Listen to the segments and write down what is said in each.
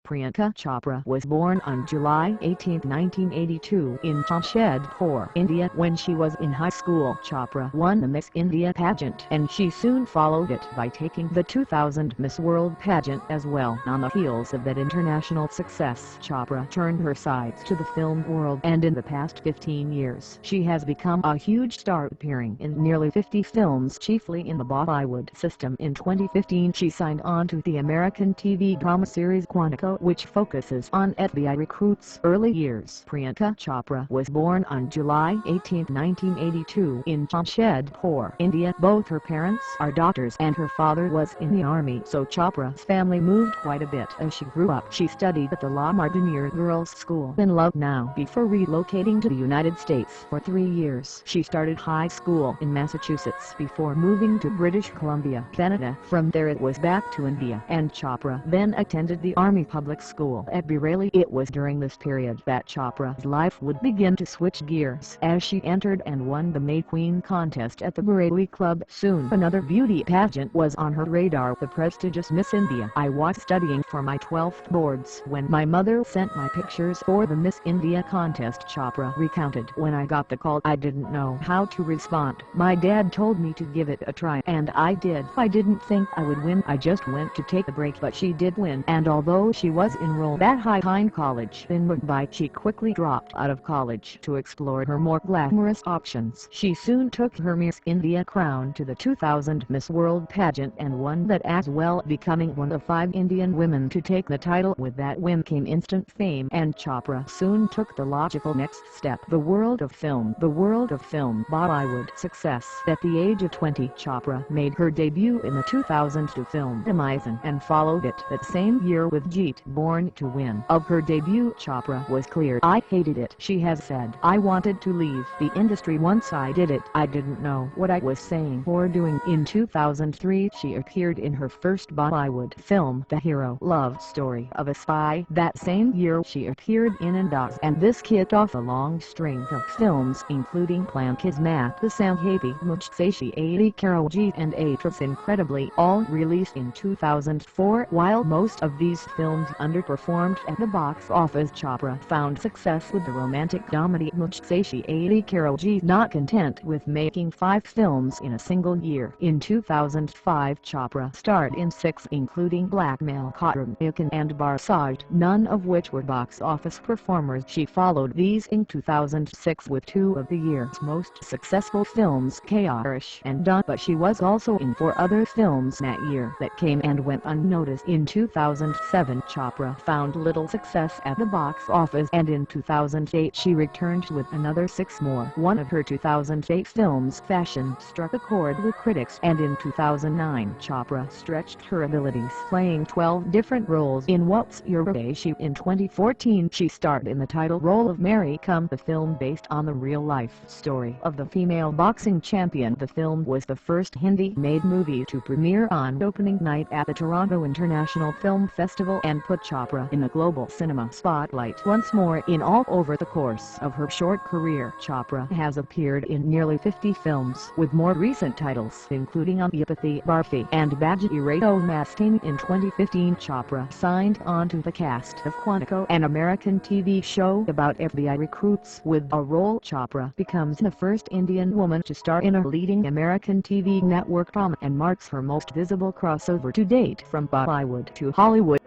Priyanka Chopra was born on July 18, 1982 in Jamshedpur, India. When she was in high school, Chopra won the Miss India pageant, and she soon followed it by taking the 2000 Miss World pageant as well. On the heels of that international success, Chopra turned her sights to the film world, and in the past 15 years she has become a huge star, appearing in nearly 50 films, chiefly in the Bollywood system. In 2015 she signed on to the American TV drama series Quantico, which focuses on FBI recruits' early years. Priyanka Chopra was born on July 18, 1982 in Jamshedpur, India. Both her parents are doctors and her father was in the army, so Chopra's family moved quite a bit as she grew up. She studied at the La Martiniere Girls' School in Lucknow before relocating to the United States for 3 years. She started high school in Massachusetts before moving to British Columbia, Canada. From there it was back to India, and Chopra then attended the Army Public School at Bareilly. It was during this period that Chopra's life would begin to switch gears as she entered and won the Maid Queen contest at the Bareilly Club. Soon another beauty pageant was on her radar, the prestigious Miss India. I was studying for my 12th boards when my mother sent my pictures for the Miss India contest, Chopra recounted. When I got the call, I didn't know how to respond. My dad told me to give it a try, and I did. I didn't think I would win, I just went to take a break, but she did win. And although she was enrolled at High Pine College in Mumbai, she quickly dropped out of college to explore her more glamorous options. She soon took her Miss India crown to the 2000 Miss World pageant and won that as well, becoming one of 5 Indian women to take the title. With that win came instant fame, and Chopra soon took the logical next step: the world of film. Bollywood success. At the age of 20, Chopra made her debut in the 2002 film Amazon and followed it that same year with Jeet Born to Win. Of her debut, Chopra was clear: "I hated it." She has said, "I wanted to leave the industry once I did it. I didn't know what I was saying or doing." In 2003 she appeared in her first Bollywood film, The Hero Love Story of a Spy. That same year she appeared in Andas, and this kicked off a long string of films including Plan Kismat, The Sanghapi, Mujhse Shaadi Karogi, and Actress. Incredibly, all released in 2004. While most of these films underperformed at the box office, Chopra found success with the romantic comedy Mujhse Shaadi Karogi. Not content with making 5 films in a single year, in 2005 Chopra starred in 6, including Blackmail, Karam and Barsaj, none of which were box office performers. She followed these in 2006 with 2 of the year's most successful films, Kailash and Dawn, but she was also in 4 other films that year that came and went unnoticed. In 2007 Chopra found little success at the box office, and in 2008 she returned with another 6 more. One of her 2008 films, Fashion, struck a chord with critics, and in 2009 Chopra stretched her abilities, playing 12 different roles in What's Your Age. In 2014 she starred in the title role of Mary Come, the film based on the real-life story of the female boxing champion. The film was the first Hindi-made movie to premiere on opening night at the Toronto International Film Festival and put Chopra in the global cinema spotlight once more. In all, over the course of her short career, Chopra has appeared in nearly 50 films, with more recent titles including Biography, Biography, and Biography. In 2015 Chopra signed on to the cast of Quantico, an American TV show about FBI recruits. With a role, Chopra becomes the first Indian woman to star in a leading American TV network drama and marks her most visible crossover to date from Bollywood to Hollywood.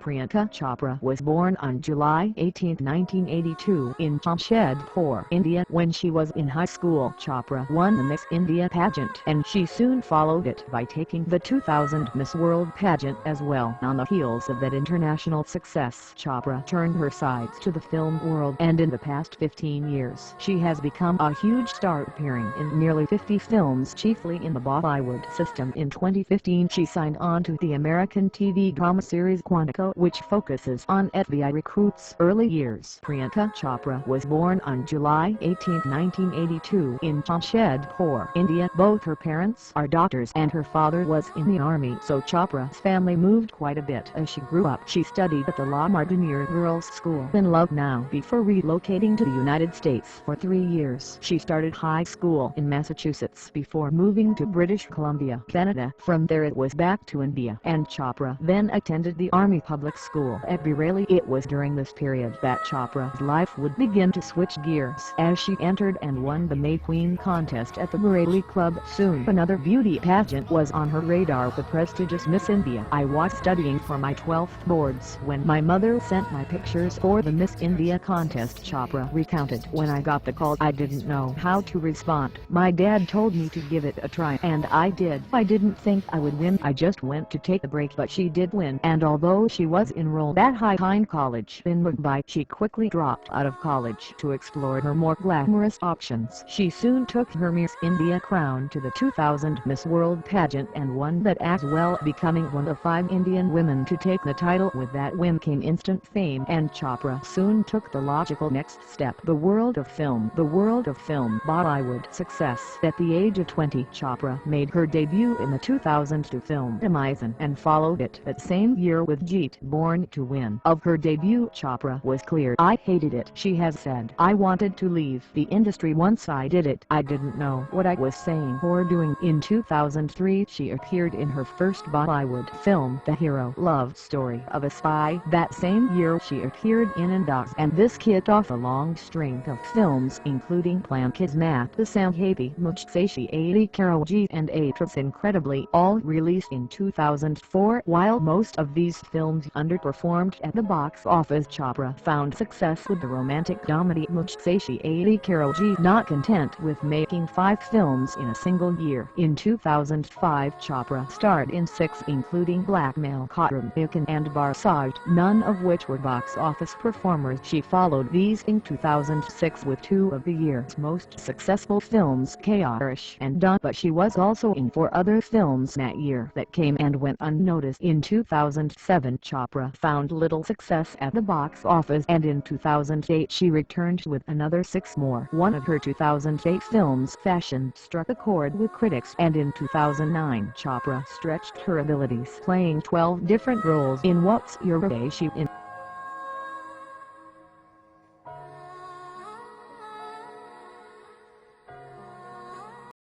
Priyanka Chopra was born on July 18, 1982 in Jamshedpur, India. When she was in high school, Chopra won the Miss India pageant, and she soon followed it by taking the 2000 Miss World pageant as well. On the heels of that international success, Chopra turned her sights to the film world, and in the past 15 years she has become a huge star, appearing in nearly 50 films, chiefly in the Bollywood system. In 2015 she signed on to the American TV drama series Quantico, which focuses on FBI recruits' early years. Priyanka Chopra was born on July 18, 1982 in Jamshedpur, India. Both her parents are doctors and her father was in the army, so Chopra's family moved quite a bit as she grew up. She studied at the La Martiniere Girls' School in Lucknow before relocating to the United States for 3 years. She started high school in Massachusetts before moving to British Columbia, Canada. From there it was back to India, and Chopra then attended the Army Bareilly Public School at Bareilly. It was during this period that Chopra's life would begin to switch gears as she entered and won the May Queen contest at the Bareilly Club. Soon another beauty pageant was on her radar, the prestigious Miss India. I was studying for my 12th boards when my mother sent my pictures for the Miss India contest, Chopra recounted. When I got the call, I didn't know how to respond. My dad told me to give it a try, and I did. I didn't think I would win. I just went to take a break, but she did win. And although she was enrolled at High Pine College in Mumbai, she quickly dropped out of college to explore her more glamorous options. She soon took her Miss India crown to the 2000 Miss World pageant and won that as well, becoming one of 5 Indian women to take the title. With that win came instant fame, and Chopra soon took the logical next step: the world of film. The world of film Bollywood success. At the age of 20, Chopra made her debut in the 2002 film Amazon and followed it that same year with Jeet Born to Win. Of her debut, Chopra was clear: "I hated it." She has said, "I wanted to leave the industry once I did it. I didn't know what I was saying or doing." In 2003, she appeared in her first Bollywood film, The Hero Love Story of a Spy. That same year she appeared in Indogs, and this kicked off a long string of films including Plan Kismat, The Sangheti, Mujhse Shaadi Karogi, and Actress. Incredibly, all released in 2004. While most of these films underperformed at the box office, Chopra found success with the romantic comedy Mujhse Shaadi Karogi. Not content with making 5 films in a single year, in 2005 Chopra starred in 6, including Blackmail, Khatram Yakin, and Barsat, none of which were box office performers. She followed these in 2006 with 2 of the year's most successful films, Kailash and Dawn, but she was also in 4 other films that year that came and went unnoticed. In 2007 Chopra found little success at the box office, and in 2008 she returned with another 6 more. One of her 2008 films, Fashion, struck a chord with critics, and in 2009 Chopra stretched her abilities, playing 12 different roles in What's Your Age in